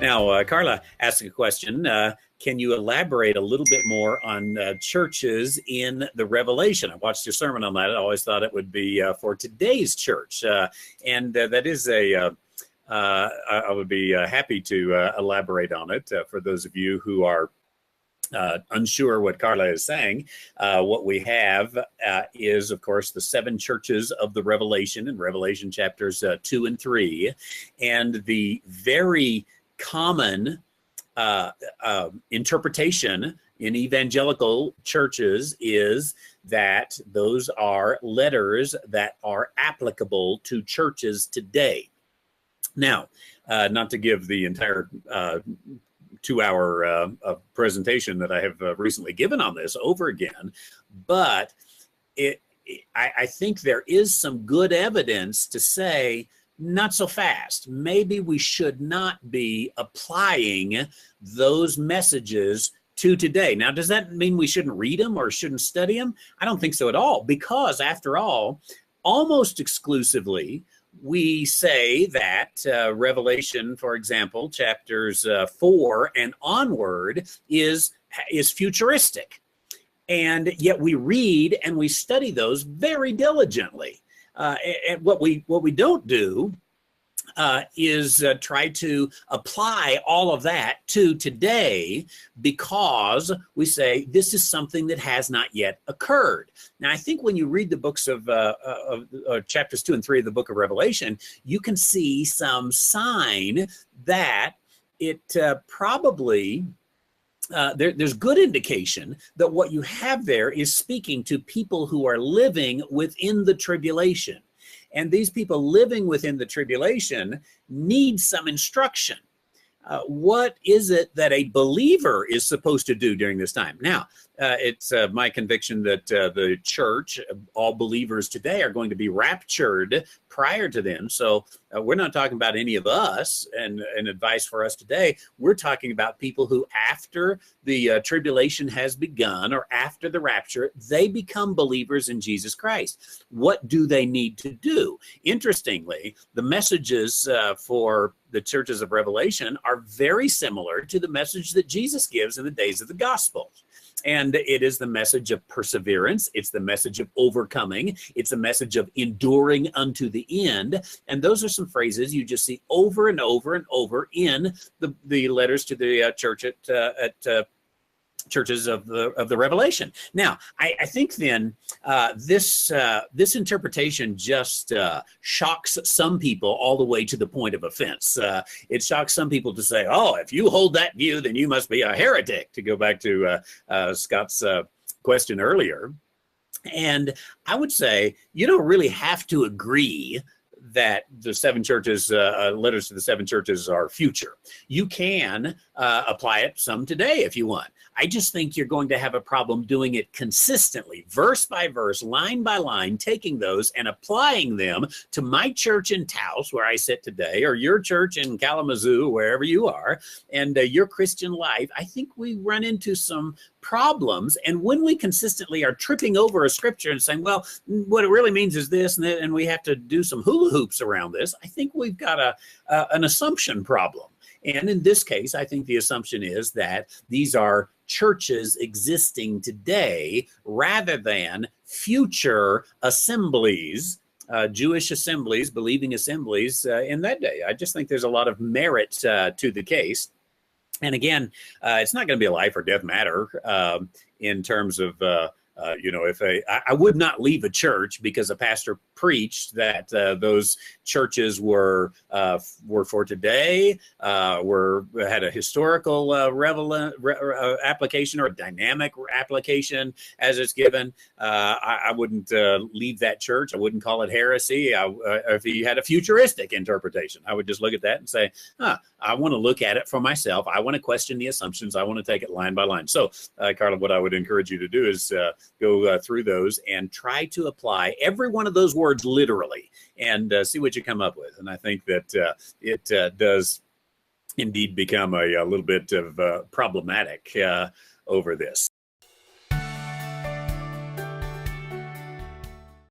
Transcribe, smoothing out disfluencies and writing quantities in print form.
Now, Carla asked a question. Can you elaborate a little bit more on churches in the Revelation? I watched your sermon on that. I always thought it would be for today's church. And that is I would be happy to elaborate on it for those of you who are unsure what Carla is saying. What we have is, of course, the seven churches of the Revelation in Revelation chapters 2 and 3. And the very common interpretation in evangelical churches is that those are letters that are applicable to churches today. Now, not to give the entire 2-hour presentation that I have recently given on this over again, but I think there is some good evidence to say, not so fast. Maybe we should not be applying those messages to today. Now, does that mean we shouldn't read them or shouldn't study them? I don't think so at all, because after all, almost exclusively, we say that Revelation, for example, chapters 4 and onward is futuristic. And yet we read and we study those very diligently. And what we don't do is try to apply all of that to today, because we say this is something that has not yet occurred. Now, I think when you read the books of chapters 2 and 3 of the book of Revelation, you can see some sign that it probably there's good indication that what you have there is speaking to people who are living within the tribulation. And these people living within the tribulation need some instruction. What is it that a believer is supposed to do during this time? Now, it's my conviction that the church, all believers today, are going to be raptured prior to then. So we're not talking about any of us and advice for us today. We're talking about people who, after the tribulation has begun or after the rapture, they become believers in Jesus Christ. What do they need to do? Interestingly, the messages for the churches of Revelation are very similar to the message that Jesus gives in the days of the gospel. And it is the message of perseverance. It's the message of overcoming. It's a message of enduring unto the end. And those are some phrases you just see over and over and over in the letters to the church at churches of the Revelation. Now, I think then this interpretation just shocks some people all the way to the point of offense. It shocks some people to say, "Oh, if you hold that view, then you must be a heretic." To go back to Scott's question earlier, and I would say you don't really have to agree that the seven churches, letters to the seven churches, are future. You can apply it some today if you want. I just think you're going to have a problem doing it consistently, verse by verse, line by line, taking those and applying them to my church in Taos, where I sit today, or your church in Kalamazoo, wherever you are, and your Christian life. I think we run into some problems. And when we consistently are tripping over a scripture and saying, well, what it really means is this, and we have to do some hula hoops around this, I think we've got an assumption problem. And in this case, I think the assumption is that these are churches existing today rather than future assemblies, Jewish assemblies, believing assemblies in that day. I just think there's a lot of merit to the case. And again, it's not going to be a life or death matter in terms of, if I would not leave a church because a pastor preached that those churches were for today, had a historical application or a dynamic application as it's given. I wouldn't leave that church. I wouldn't call it heresy. If he had a futuristic interpretation, I would just look at that and say, I want to look at it for myself. I want to question the assumptions. I want to take it line by line. So, Carla, what I would encourage you to do is go through those and try to apply every one of those words literally and see what you come up with. And I think that it does indeed become a little bit of problematic over this.